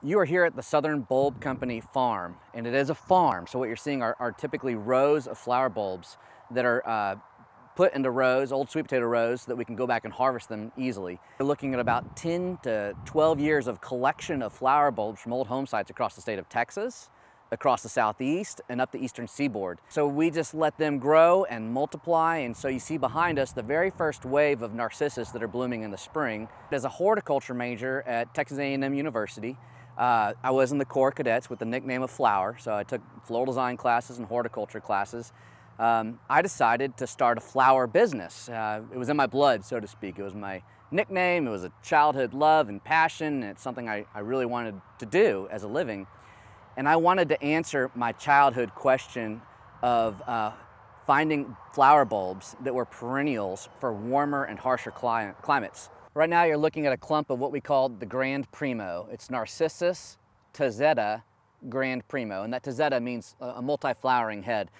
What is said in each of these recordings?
You are here at the Southern Bulb Company farm, and it is a farm. So what you're seeing are typically rows of flower bulbs that are put into rows, old sweet potato rows, so that we can go back and harvest them easily. We're looking at about 10 to 12 years of collection of flower bulbs from old home sites across the state of Texas, across the southeast, and up the eastern seaboard. So we just let them grow and multiply, and so you see behind us the very first wave of narcissus that are blooming in the spring. As a horticulture major at Texas A&M University, I was in the Corps Cadets with the nickname of Flower, so I took floral design classes and horticulture classes. I decided to start a flower business. It was in my blood, so to speak. It was my nickname, it was a childhood love and passion, and it's something I really wanted to do as a living. And I wanted to answer my childhood question of finding flower bulbs that were perennials for warmer and harsher climates. Right now you're looking at a clump of what we call the Grand Primo. It's Narcissus Tazetta Grand Primo, and that Tazetta means a multi-flowering head.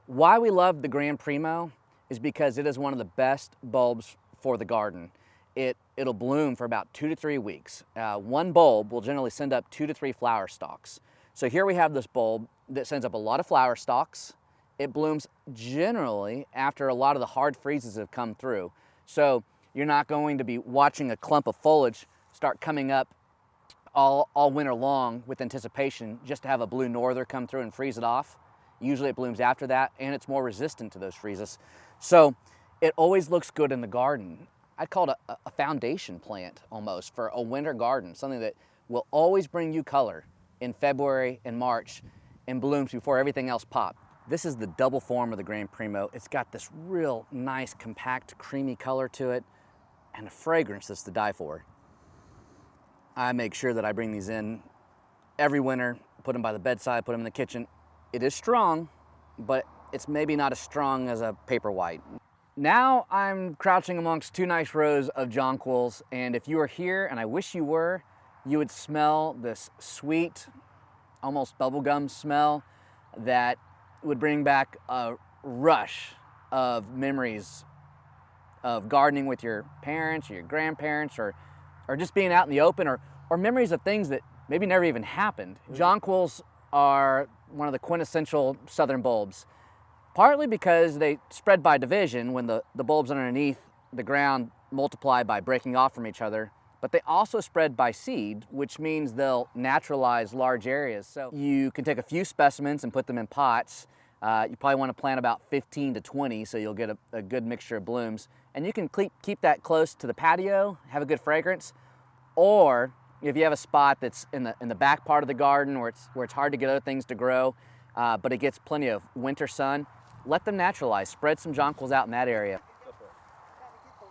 Why we love the Grand Primo is because it is one of the best bulbs for the garden. It'll bloom for about 2 to 3 weeks. One bulb will generally send up 2 to 3 flower stalks. So here we have this bulb that sends up a lot of flower stalks. It blooms generally after a lot of the hard freezes have come through. So you're not going to be watching a clump of foliage start coming up all winter long with anticipation just to have a blue norther come through and freeze it off. Usually it blooms after that, and it's more resistant to those freezes. So it always looks good in the garden. I'd call it a foundation plant almost for a winter garden, something that will always bring you color in February and March and blooms before everything else pops. This is the double form of the Grand Primo. It's got this real nice, compact, creamy color to it and a fragrance that's to die for. I make sure that I bring these in every winter, put them by the bedside, put them in the kitchen. It is strong, but it's maybe not as strong as a paper white. Now I'm crouching amongst 2 nice rows of jonquils, and if you were here, and I wish you were, you would smell this sweet, almost bubblegum smell that would bring back a rush of memories of gardening with your parents or your grandparents, or just being out in the open, or memories of things that maybe never even happened. Jonquils are one of the quintessential southern bulbs, partly because they spread by division when the bulbs underneath the ground multiply by breaking off from each other, but they also spread by seed, which means they'll naturalize large areas. So you can take a few specimens and put them in pots. You probably want to plant about 15 to 20 so you'll get a good mixture of blooms. And you can keep that close to the patio, have a good fragrance, or if you have a spot that's in the back part of the garden where it's hard to get other things to grow, but it gets plenty of winter sun, let them naturalize. Spread some jonquils out in that area.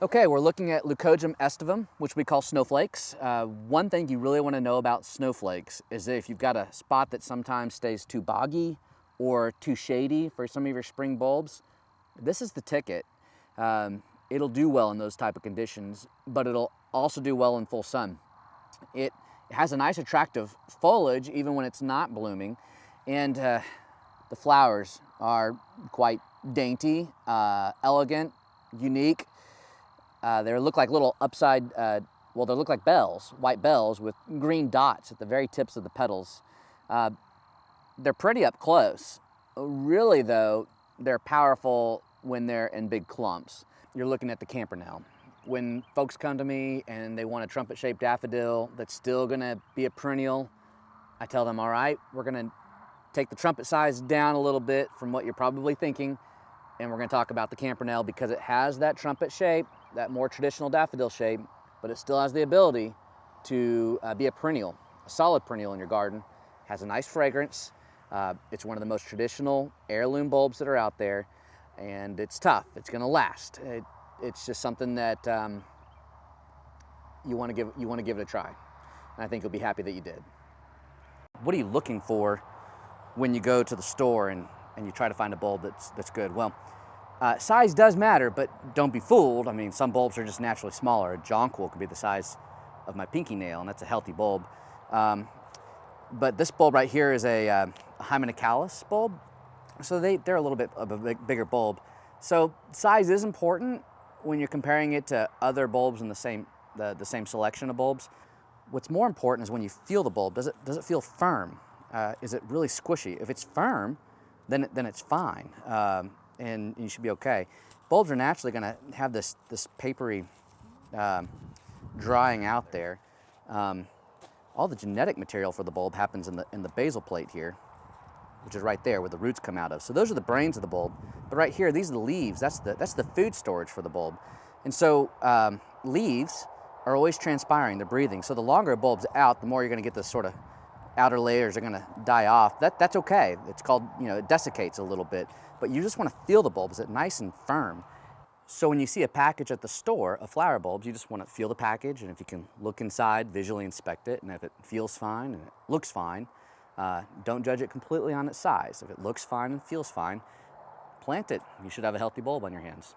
Okay, we're looking at Leucojum estivum, which we call snowflakes. One thing you really want to know about snowflakes is that if you've got a spot that sometimes stays too boggy or too shady for some of your spring bulbs, this is the ticket. It'll do well in those type of conditions, but it'll also do well in full sun. It has a nice attractive foliage even when it's not blooming, and the flowers are quite dainty, elegant, unique. They look like little they look like bells, white bells with green dots at the very tips of the petals. They're pretty up close. Really though, they're powerful when they're in big clumps. You're looking at the campanile. When folks come to me and they want a trumpet-shaped daffodil that's still gonna be a perennial, I tell them, all right, we're gonna take the trumpet size down a little bit from what you're probably thinking, and we're gonna talk about the campanile because it has that trumpet shape, that more traditional daffodil shape, but it still has the ability to be a perennial, a solid perennial in your garden. Has a nice fragrance. It's one of the most traditional heirloom bulbs that are out there, and it's tough. It's gonna last. It's just something that you want to give it a try, and I think you'll be happy that you did. What are you looking for when you go to the store and you try to find a bulb that's good? Well, size does matter, but don't be fooled. I mean, some bulbs are just naturally smaller. A jonquil could be the size of my pinky nail, and that's a healthy bulb. But this bulb right here is a Hymenacalis bulb, so they're a little bit of a bigger bulb. So size is important when you're comparing it to other bulbs in the same selection of bulbs. What's more important is when you feel the bulb, does it feel firm? Is it really squishy? If it's firm, then it's fine, and you should be okay. Bulbs are naturally going to have this papery drying out there. All the genetic material for the bulb happens in the basal plate here, which is right there where the roots come out of. So those are the brains of the bulb. But right here, these are the leaves. That's the food storage for the bulb. And so leaves are always transpiring, they're breathing. So the longer a bulb's out, the more you're going to get this sort of outer layers are going to die off. That's okay. It's called, it desiccates a little bit. But you just want to feel the bulb. Is it nice and firm? So when you see a package at the store of flower bulbs, you just want to feel the package, and if you can look inside, visually inspect it, and if it feels fine and it looks fine, don't judge it completely on its size. If it looks fine and feels fine, plant it. You should have a healthy bulb on your hands.